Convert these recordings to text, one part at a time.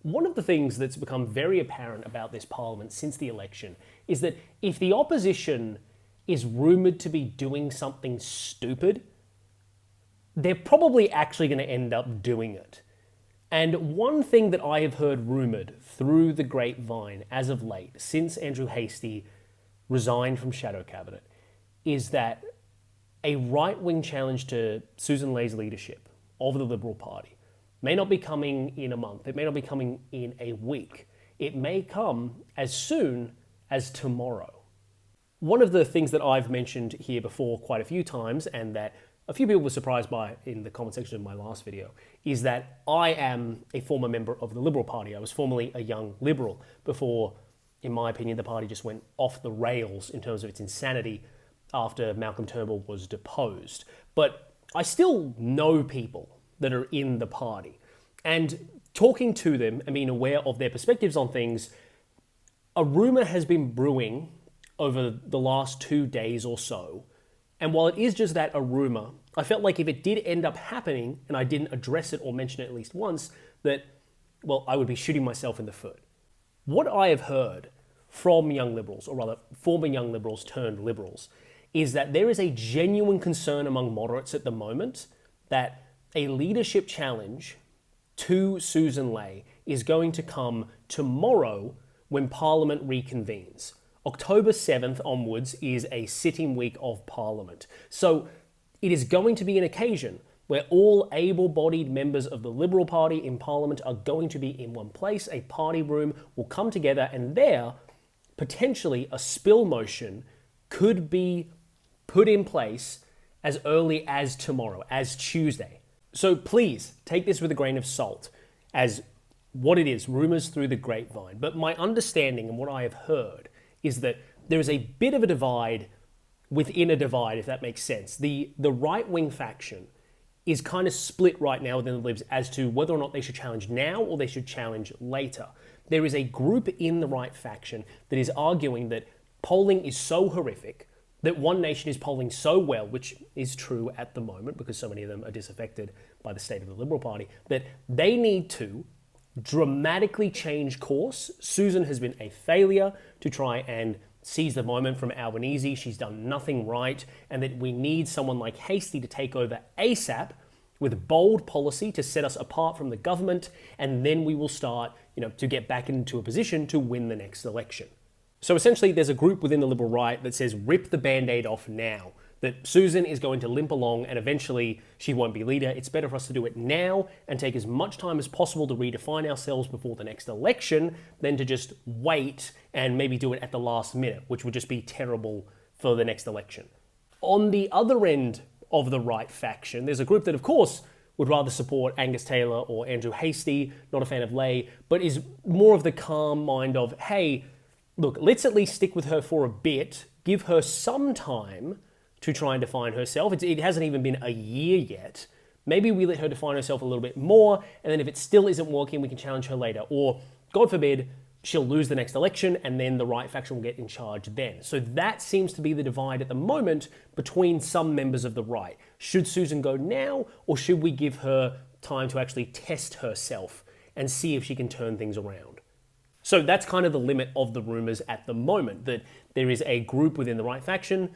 One of the things that's become very apparent about this parliament since the election is that if the opposition is rumoured to be doing something stupid, they're probably actually going to end up doing it. And one thing that I have heard rumoured through the grapevine as of late, since Andrew Hasty resigned from Shadow Cabinet, is that a right-wing challenge to Susan Lay's leadership of the Liberal Party may not be coming in a month. It may not be coming in a week. It may come as soon as tomorrow. One of the things that I've mentioned here before quite a few times, and that a few people were surprised by in the comment section of my last video, is that I am a former member of the Liberal Party. I was formerly a young Liberal before, in my opinion, the party just went off the rails in terms of its insanity after Malcolm Turnbull was deposed. But I still know people that are in the party. And talking to them and being aware of their perspectives on things, a rumour has been brewing over the last 2 days or so. And while it is just that, a rumour, I felt like if it did end up happening and I didn't address it or mention it at least once, that, well, I would be shooting myself in the foot. What I have heard from young Liberals, or rather former young Liberals turned Liberals, is that there is a genuine concern among moderates at the moment that a leadership challenge to Susan Lay is going to come tomorrow when Parliament reconvenes. October 7th onwards is a sitting week of Parliament. So it is going to be an occasion where all able-bodied members of the Liberal Party in Parliament are going to be in one place. A party room will come together, and there, potentially a spill motion could be put in place as early as tomorrow, as Tuesday. So please take this with a grain of salt as what it is, rumours through the grapevine. But my understanding and what I have heard is that there is a bit of a divide within a divide, if that makes sense. The right-wing faction is kind of split right now within the Libs as to whether or not they should challenge now or they should challenge later. There is a group in the right faction that is arguing that polling is so horrific, that One Nation is polling so well, which is true at the moment because so many of them are disaffected by the state of the Liberal Party, that they need to dramatically change course. Susan has been a failure to try and seize the moment from Albanese. She's done nothing right, and that we need someone like Hasty to take over ASAP with bold policy to set us apart from the government, and then we will start, to get back into a position to win the next election. So essentially, there's a group within the Liberal right that says, rip the Band-Aid off now. That Susan is going to limp along and eventually she won't be leader. It's better for us to do it now and take as much time as possible to redefine ourselves before the next election than to just wait and maybe do it at the last minute, which would just be terrible for the next election. On the other end of the right faction, there's a group that, of course, would rather support Angus Taylor or Andrew Hasty, not a fan of Lay, but is more of the calm mind of, hey, look, let's at least stick with her for a bit, give her some time to try and define herself. It hasn't even been a year yet. Maybe we let her define herself a little bit more, and then if it still isn't working, we can challenge her later. Or, God forbid, she'll lose the next election, and then the right faction will get in charge then. So that seems to be the divide at the moment between some members of the right. Should Susan go now, or should we give her time to actually test herself and see if she can turn things around? So that's kind of the limit of the rumours at the moment, that there is a group within the right faction,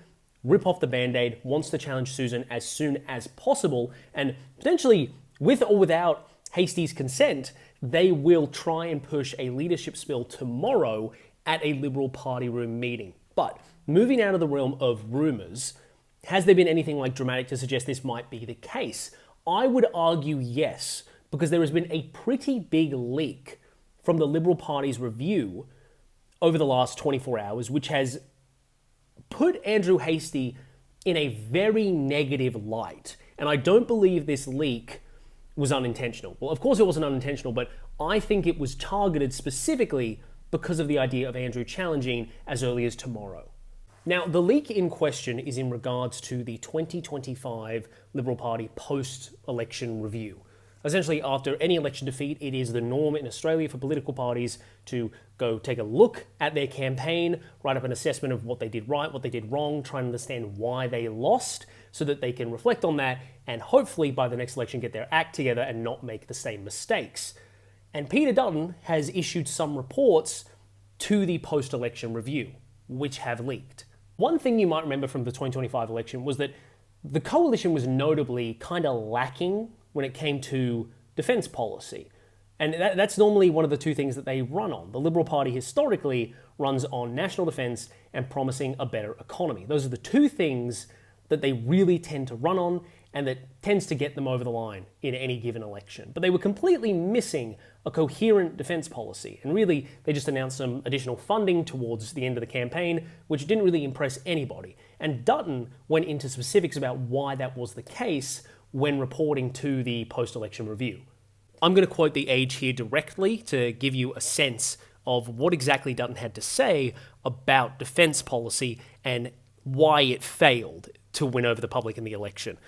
rip off the Band-Aid, wants to challenge Susan as soon as possible, and potentially, with or without Hasty's consent, they will try and push a leadership spill tomorrow at a Liberal Party room meeting. But moving out of the realm of rumours, has there been anything like dramatic to suggest this might be the case? I would argue yes, because there has been a pretty big leak from the Liberal Party's review over the last 24 hours, which has put Andrew Hasty in a very negative light. And I don't believe this leak was unintentional. Well, of course it wasn't unintentional, but I think it was targeted specifically because of the idea of Andrew challenging as early as tomorrow. Now, the leak in question is in regards to the 2025 Liberal Party post-election review. Essentially, after any election defeat, it is the norm in Australia for political parties to go take a look at their campaign, write up an assessment of what they did right, what they did wrong, try and understand why they lost, so that they can reflect on that and hopefully by the next election get their act together and not make the same mistakes. And Peter Dutton has issued some reports to the post-election review, which have leaked. One thing you might remember from the 2025 election was that the coalition was notably kind of lacking when it came to defence policy. And that's normally one of the two things that they run on. The Liberal Party historically runs on national defence and promising a better economy. Those are the two things that they really tend to run on and that tends to get them over the line in any given election. But they were completely missing a coherent defence policy. And really, they just announced some additional funding towards the end of the campaign, which didn't really impress anybody. And Dutton went into specifics about why that was the case when reporting to the post-election review. I'm going to quote The Age here directly to give you a sense of what exactly Dutton had to say about defence policy and why it failed to win over the public in the election.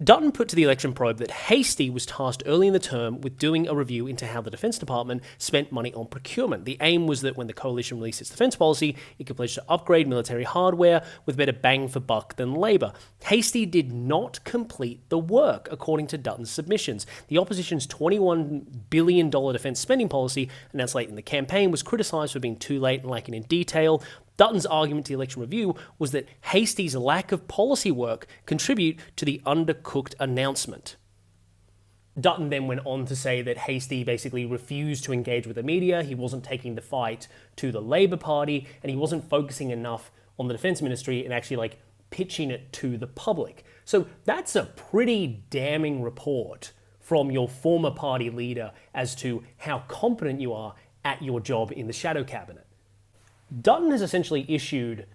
Dutton put to the election probe that Hasty was tasked early in the term with doing a review into how the Defence Department spent money on procurement. The aim was that when the coalition released its defence policy, it could pledge to upgrade military hardware with better bang for buck than Labour. Hasty did not complete the work, according to Dutton's submissions. The opposition's $21 billion defence spending policy, announced late in the campaign, was criticised for being too late and lacking in detail. Dutton's argument to the election review was that Hasty's lack of policy work contribute to the undercooked announcement. Dutton then went on to say that Hasty basically refused to engage with the media, he wasn't taking the fight to the Labour Party, and he wasn't focusing enough on the Defence Ministry and actually pitching it to the public. So that's a pretty damning report from your former party leader as to how competent you are at your job in the shadow cabinet. Dutton has essentially issued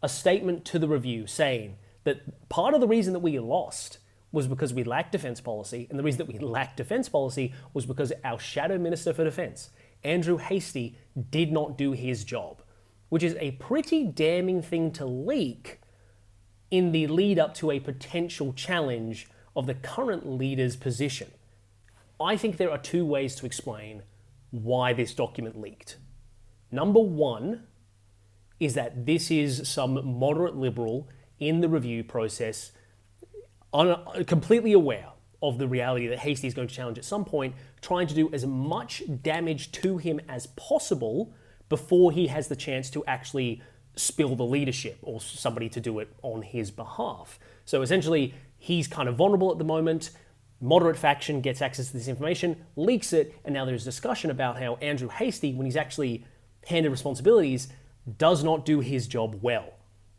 a statement to the review saying that part of the reason that we lost was because we lacked defence policy, and the reason that we lacked defence policy was because our shadow minister for defence, Andrew Hasty, did not do his job, which is a pretty damning thing to leak in the lead up to a potential challenge of the current leader's position. I think there are two ways to explain why this document leaked. Number one is that this is some moderate liberal in the review process completely aware of the reality that Hasty is going to challenge at some point, trying to do as much damage to him as possible before he has the chance to actually spill the leadership or somebody to do it on his behalf. So essentially, he's kind of vulnerable at the moment. Moderate faction gets access to this information, leaks it, and now there's discussion about how Andrew Hasty, when he's actually handed responsibilities, does not do his job well.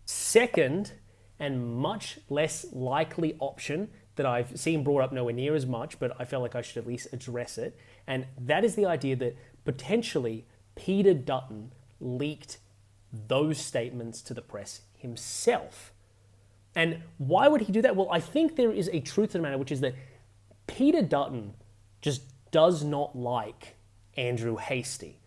Second, and much less likely option that I've seen brought up nowhere near as much, but I felt like I should at least address it, and that is the idea that potentially Peter Dutton leaked those statements to the press himself. And why would he do that? Well, I think there is a truth to the matter, which is that Peter Dutton just does not like Andrew Hasty.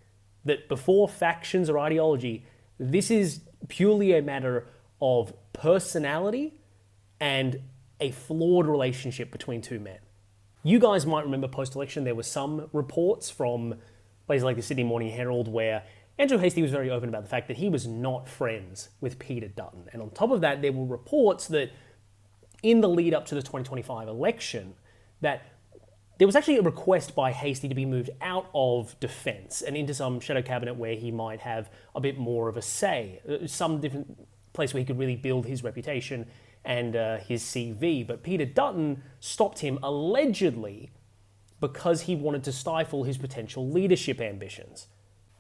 That before factions or ideology, this is purely a matter of personality and a flawed relationship between two men. You guys might remember post-election there were some reports from places like the Sydney Morning Herald where Andrew Hasty was very open about the fact that he was not friends with Peter Dutton. And on top of that, there were reports that in the lead up to the 2025 election, that there was actually a request by Hasty to be moved out of defence and into some shadow cabinet where he might have a bit more of a say, some different place where he could really build his reputation and his CV. But Peter Dutton stopped him allegedly because he wanted to stifle his potential leadership ambitions.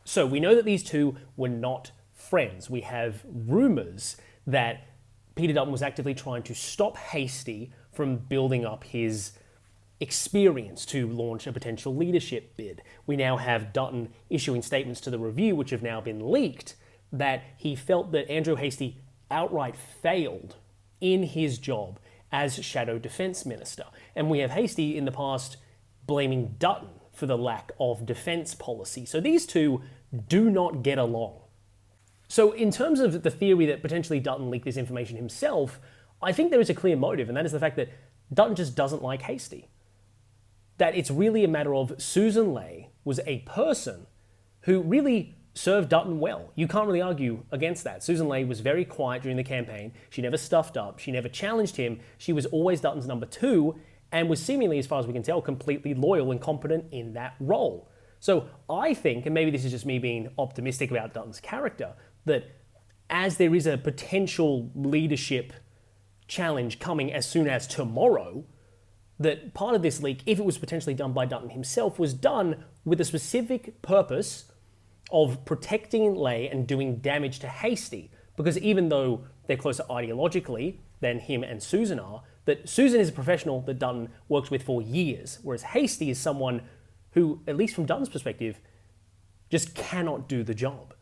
So we know that these two were not friends. We have rumours that Peter Dutton was actively trying to stop Hasty from building up his experience to launch a potential leadership bid. We now have Dutton issuing statements to the review, which have now been leaked, that he felt that Andrew Hasty outright failed in his job as Shadow Defence Minister. And we have Hasty in the past blaming Dutton for the lack of defence policy. So these two do not get along. So in terms of the theory that potentially Dutton leaked this information himself, I think there is a clear motive, and that is the fact that Dutton just doesn't like Hasty. That it's really a matter of Susan Ley was a person who really served Dutton well. You can't really argue against that. Susan Ley was very quiet during the campaign. She never stuffed up. She never challenged him. She was always Dutton's number two. and was seemingly, as far as we can tell, completely loyal and competent in that role. So I think, and maybe this is just me being optimistic about Dutton's character, that as there is a potential leadership challenge coming as soon as tomorrow, that part of this leak, if it was potentially done by Dutton himself, was done with a specific purpose of protecting Lay and doing damage to Hasty. Because even though they're closer ideologically than him and Susan are, that Susan is a professional that Dutton works with for years, whereas Hasty is someone who, at least from Dutton's perspective, just cannot do the job.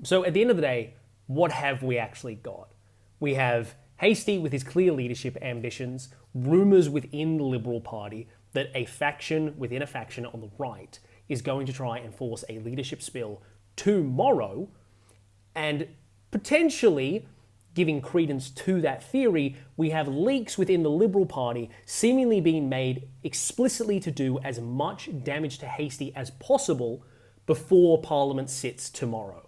So at the end of the day, what have we actually got? We have Hasty with his clear leadership ambitions, rumours within the Liberal Party that a faction within a faction on the right is going to try and force a leadership spill tomorrow, and potentially giving credence to that theory, we have leaks within the Liberal Party seemingly being made explicitly to do as much damage to Hasty as possible before Parliament sits tomorrow.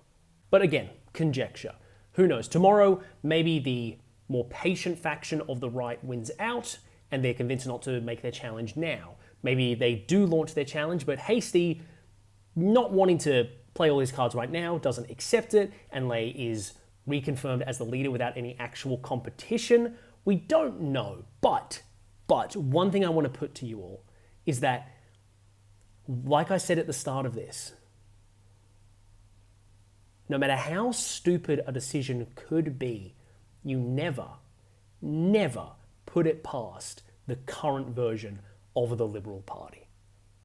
But again, conjecture. Who knows? Tomorrow, maybe the more patient faction of the right wins out and they're convinced not to make their challenge now. Maybe they do launch their challenge, but Hasty, not wanting to play all his cards right now, doesn't accept it, and Lay is reconfirmed as the leader without any actual competition. We don't know, but one thing I want to put to you all is that, like I said at the start of this, no matter how stupid a decision could be, you never put it past the current version of the Liberal Party.